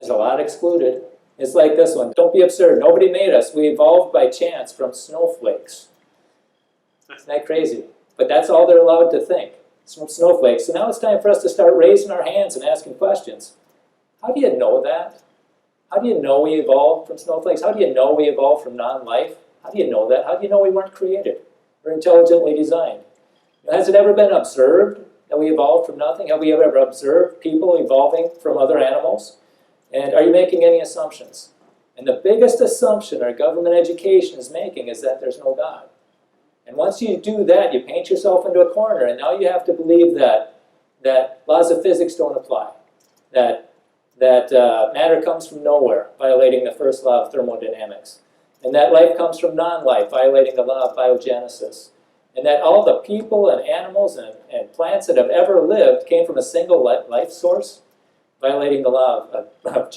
There's a lot excluded. It's like this one. Don't be absurd. Nobody made us. We evolved by chance from snowflakes. Isn't that crazy? But that's all they're allowed to think. From snowflakes. So now it's time for us to start raising our hands and asking questions. How do you know that? How do you know we evolved from snowflakes? How do you know we evolved from non-life? How do you know that? How do you know we weren't created or intelligently designed? Has it ever been observed that we evolved from nothing? Have we ever observed people evolving from other animals? And are you making any assumptions? And the biggest assumption our government education is making is that there's no God. And once you do that, you paint yourself into a corner, and now you have to believe that laws of physics don't apply, that matter comes from nowhere, violating the first law of thermodynamics, and that life comes from non-life, violating the law of biogenesis, and that all the people and animals and plants that have ever lived came from a single life source, violating the law of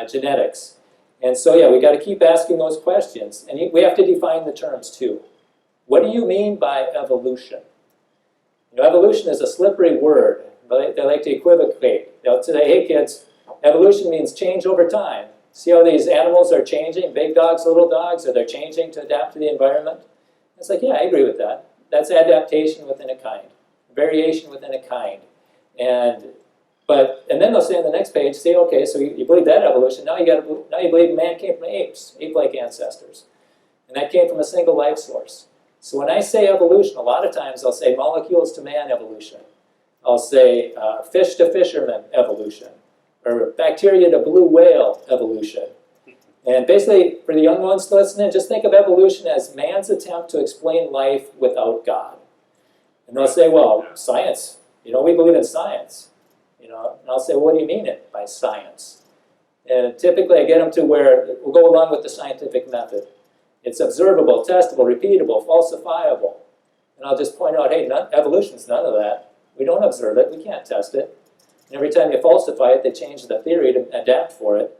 genetics. And so, yeah, we got to keep asking those questions, and we have to define the terms too. What do you mean by evolution? You know, evolution is a slippery word. They like to equivocate. They'll say, hey kids, evolution means change over time. See how these animals are changing, big dogs, little dogs, or they're changing to adapt to the environment? It's like, yeah, I agree with that. That's adaptation within a kind, variation within a kind. And then they'll say on the next page, say, okay, so you believe that evolution, now you believe man came from apes, ape-like ancestors. And that came from a single life source. So when I say evolution, a lot of times I'll say molecules to man evolution. I'll say fish to fisherman evolution, or bacteria to blue whale evolution. And basically, for the young ones listening, just think of evolution as man's attempt to explain life without God. And they'll say, well, science, we believe in science. And I'll say, well, what do you mean it by science? And typically I get them to where we'll go along with the scientific method. It's observable, testable, repeatable, falsifiable. And I'll just point out, hey, evolution's none of that. We don't observe it, we can't test it. And every time you falsify it, they change the theory to adapt for it.